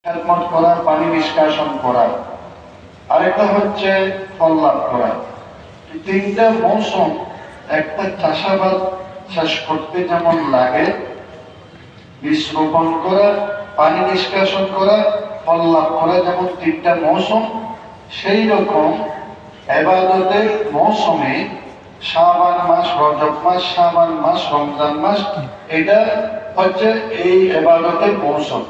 খেদমত করা, পানি নিষ্কাশন করা, আরেকটা হচ্ছে ফল লাভ করা। তিনটা মৌসুম একটা চাষাবাদ শেষ করতে যেমন লাগে, বীজ রোপণ করা, পানি নিষ্কাশন করা, ফল লাভ করা, যেমন তিনটা মৌসুম, সেই রকম ইবাদতের মৌসুমে শাবান মাস, রজব মাস, শাবান মাস, রমজান মাস, এটা হচ্ছে এই ইবাদতের মৌসুম।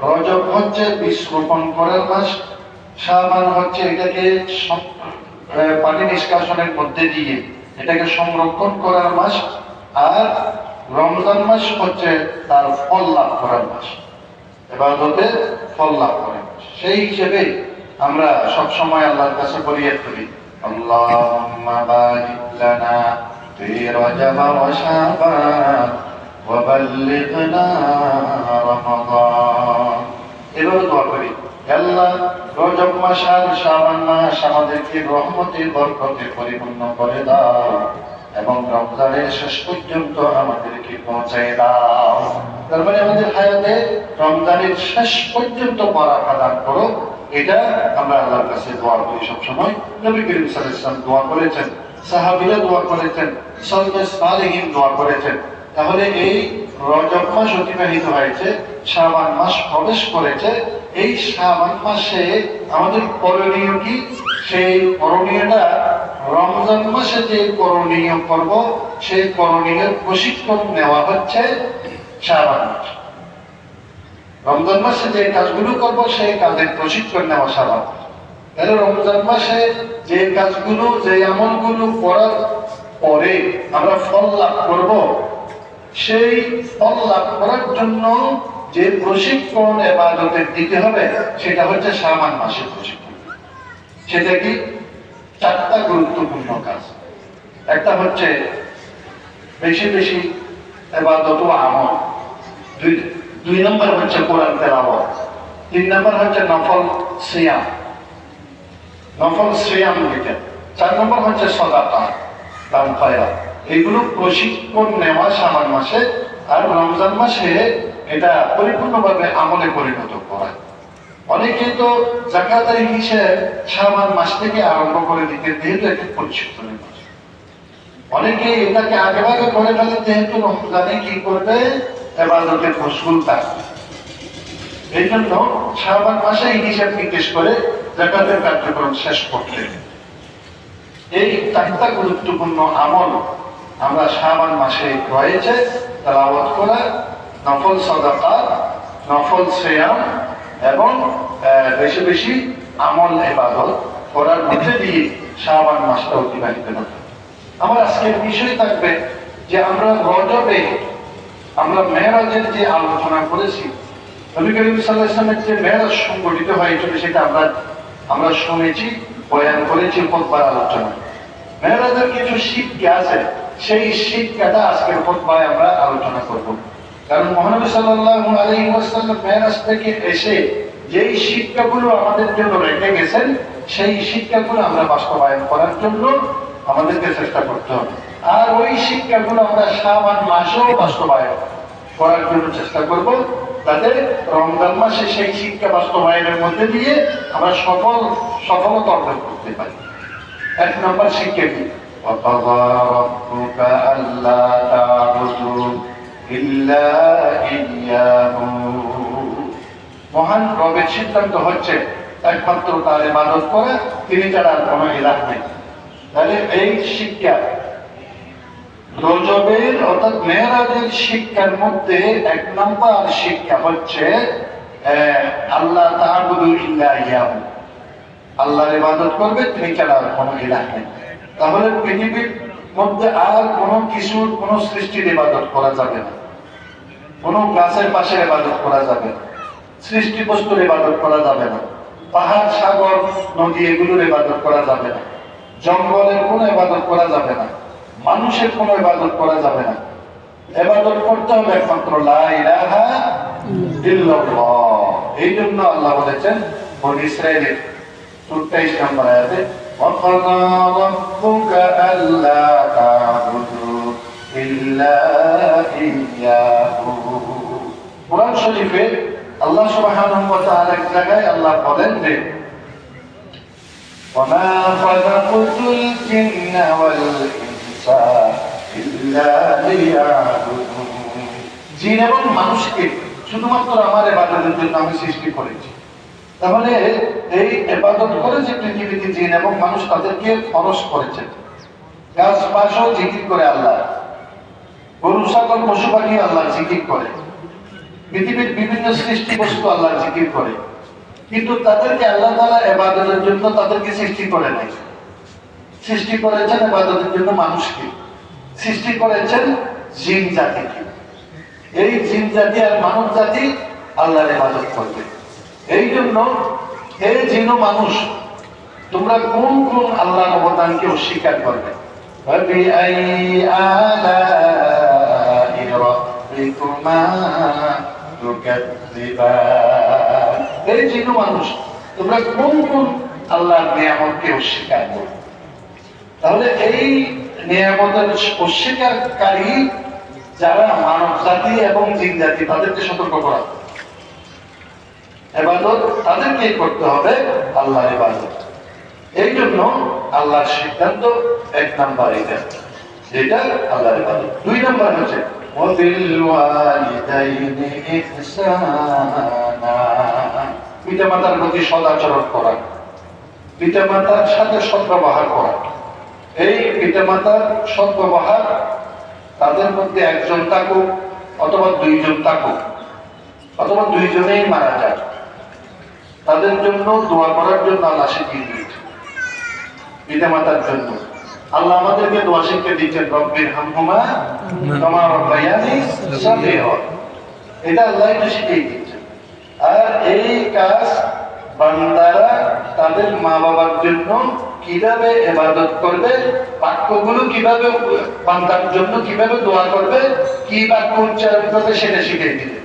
রজব হচ্ছে বীজ রোপণ করার মাস, শাবান হচ্ছে এটাকে পানি নিষ্কাশনের মধ্যে দিয়ে এটাকে সংরক্ষণ করার মাস, আর রমজান মাস হচ্ছে তার ফল লাভ করার মাস, ইবাদতের ফল লাভ করার মাস। সেই হিসেবে আমরা সবসময় আল্লাহর কাছে ফরিয়াদ করি, আল্লাহুম্মা বারিক লানা ফি রজব ওয়া শাবান ওয়া বাল্লিগনা রমাদান। এভাবে দোয়া করি, আল্লাহ রজব মাস আর শাবান মাস আমাদেরকে রহমতের বরকতে পরিপূর্ণ করে দাও এবং রমজানের শেষ পর্যন্ত আমাদেরকে পৌঁছায় দাও। তার মানে আমাদের হায়াতে রমজানের শেষ পর্যন্ত বারাকা দান করো, এটা আমরা আল্লাহর কাছে দোয়া করি সবসময়। নবী করিম সাল্লাল্লাহু আলাইহি ওয়াসাল্লাম দোয়া করেছেন, সাহাবীরা দোয়া করেছেন, সালফে সালেহিন দোয়া করেছেন। তাহলে এই রজব মাস অতিবাহিত হয়েছে, শাবান মাস প্রবেশ করেছে, এই শাবান মাসে আমাদের করণীয় কি? সেই করণীয়টা রমজান মাসে যে করণীয় করব, সেই করণীয়ের প্রশিক্ষণ নেওয়া হচ্ছে শাবান মাস। রমজান মাসে যে কাজগুলো করব সেই কাজের প্রশিক্ষণ নেওয়া শাবান মাস। তাহলে রমজান মাসে যে কাজগুলো, যে আমলগুলো করার পরে আমরা ফল লাভ করব, সেই ফল লাভ করার জন্য যে প্রশিক্ষণ ইবাদতের দিতে হবে, সেটা হচ্ছে শাবান মাসের প্রশিক্ষণ। সেটা কি? চারটা গুরুত্বপূর্ণ কাজ। একটা হচ্ছে বেশি বেশি ইবাদত ও আমল, দুই নম্বর হচ্ছে কোরআন তেলাওয়াত, তিন নম্বর হচ্ছে নফল সিয়াম, যেটা, চার নম্বর হচ্ছে সাদাকা, দান খয়রাত। এগুলো প্রশিক্ষণ নেওয়া শাবান মাসে, আর রমজান মাসে এটা পরিপূর্ণভাবে আমলে পরিণত করা। অনেকে তো যাকাতের হিসেব শাবান মাস থেকে আরম্ভ করে দিতে, যেহেতু একটা প্রশিক্ষণের মাস। অনেকে এটাকে আগে ভাগে করে ফেলে, যেহেতু রমজানে কি করবে, ইবাদতের মশগুল থাকবে। এই জন্য শাবান মাসে হিসাব নিকেশ করে যাকাতের কার্যক্রম শেষ করতে। এই চারটা গুরুত্বপূর্ণ আমল আমরা শাবান মাসে রয়েছে, তেলাওয়াত করা, নফল সাদাকা, নফল সিয়াম এবং বেশি বেশি আমল ইবাদত করার মধ্যে দিয়ে শাবান মাসটা অতিবাহিত হবে। আমার আজকের বিষয় থাকবে যে আমরা রজবে আমরা মেরাজের যে আলোচনা করেছি, নবী করিম সাল্লাল্লাহু আলাইহি ওয়াসাল্লামের যে মেরাজ সংগঠিত হয়েছিল, সেটা আমরা শুনেছি, বয়ান করেছি খুতবার আলোচনায়। মেরাজের কিছু শিক্ষা আছে, সেই শিক্ষাটা আজকের খুতবায় আমরা আলোচনা করব। কারণ মহানবী সাল্লাল্লাহু আলাইহি ওয়াসাল্লাম মেরাজ থেকে এসে যেই শিক্ষাগুলো আমাদের জন্য রেখে গেছেন, সেই শিক্ষাগুলো আমরা বাস্তবায়ন করার জন্য আমাদেরকে চেষ্টা করতে হবে। আর ওই শিক্ষাগুলো আমরা শাবান মাসেও বাস্তবায়ন করার জন্য চেষ্টা করব, যাতে রমজান মাসে সেই শিক্ষা বাস্তবায়নের মধ্যে দিয়ে আমরা সফলতা অর্জন করতে পারি। এক নম্বর শিক্ষা কি? وَقَضَى رَبُّكَ أَلَّا تَعْبُدُوا إِلَّا إِيَّاهُ। মহান রবের সিদ্ধান্ত হচ্ছে একমাত্র তার ইবাদত করা, তিনি ছাড়া আর কোনো ইলাহ নেই। তাহলে এই শিক্ষা রজবের অর্থাৎ মেরাজের শিক্ষার মধ্যে এক নম্বর শিক্ষা হচ্ছে আল্লাহ তা'বুদু ইল্লা ইয়াহু, আল্লাহর ইবাদত করবে, তিনি ছাড়া আর কোনো ইলাহ নেই। তাহলে পৃথিবীর মধ্যে আর কোনো কিছুর, কোনো সৃষ্টির ইবাদত করা যাবে না, কোনো গাছের পাশে ইবাদত করা যাবে না, সৃষ্টি বস্তুর ইবাদত করা যাবে না, পাহাড়, সাগর, নদী এগুলোর ইবাদত করা যাবে না, জঙ্গলের কোনো ইবাদত করা যাবে না, মানুষের কোনো ইবাদত করা যাবে না। ইবাদত করতে হবে একমাত্র লা ইলাহা ইল্লাল্লাহ। এই জন্য আল্লাহ বলেছেন বনী ইসরাঈলের 23 নম্বর আয়াতে, وَقَضَى رَبُّكَ أَلَّا تَعْبُدُوا إِلَّا إِيَّاهُ। কুরআন শরীফে আল্লাহ সুবহানাহু ওয়া তাআলা এক জায়গায় আল্লাহ বলেন যে وما خلقت الجن والإنس إلا ليعبدون জিন এবং মানুষকে শুধুমাত্র আমার ইবাদতের জন্য আমি সৃষ্টি করেছি। তাহলে এই ইবাদত করে যে পৃথিবীতে জিন এবং মানুষ তাদেরকে ফরজ করেছেন। গাছ পাশও জিকির করে আল্লাহ, গরু ছাগল পশু পাখি আল্লাহ জিকির করে, পৃথিবীর বিভিন্ন সৃষ্টি বস্তু আল্লাহ জিকির করে, কিন্তু তাদেরকে আল্লাহ তাআলা ইবাদতের জন্য তাদেরকে সৃষ্টি করে নাই। সৃষ্টি করেছেন ইবাদতের জন্য মানুষকে, সৃষ্টি করেছেন জিন জাতিকে। এই জিন জাতি আর মানব জাতি আল্লাহর ইবাদত করবে। এই জন্য হে জিন ও মানুষ, তোমরা কোন কোন আল্লাহর অবদানকে অস্বীকার করবে? فبأي آلاء ربكما تكذبان এই জিন ও মানুষ, তোমরা কোন কোন আল্লাহর নিয়ামতকে অস্বীকার করবে? তাহলে এই নিয়ামতের অস্বীকারী যারা মানব জাতি এবং জিন জাতি, তাদেরকে সতর্ক করা, ইবাদত তাদেরকে করতে হবে, আল্লাহর ইবাদত। এই জন্য আল্লাহর সিদ্ধান্ত এক নাম্বার এটা, যেটা আল্লাহর ইবাদত। দুই নাম্বার হচ্ছে ওয়াবিল ওয়ালিদাইনি ইহসানা, পিতামাতার প্রতি সদাচরণ করা, পিতামাতার সাথে সদ্ব্যবহার করা। এই পিতামাতার সদ্ব্যবহার, তাদের মধ্যে একজন থাকুক অথবা দুইজন থাকুক অথবা দুইজনেই মারা যায়, তাদের জন্য দোয়া করার জন্য আল্লাহ শিখিয়ে দিয়েছে। পিতামাতার জন্য আল্লাহ আমাদেরকে দোয়া শিখিয়ে দিচ্ছেন, রব্বির হামহুমা কামা রাব্বায়ানি সগীরা। এটা আল্লাহ শিখিয়ে দিচ্ছেন। আর এই কাজ বান্দারা তাদের মা বাবার জন্য কিভাবে ইবাদত করবে, বাক্যগুলো কিভাবে বান্দার জন্য কিভাবে দোয়া করবে, কি বাক্য উচ্চারণ করবে, সেটা শিখিয়ে দিলেন।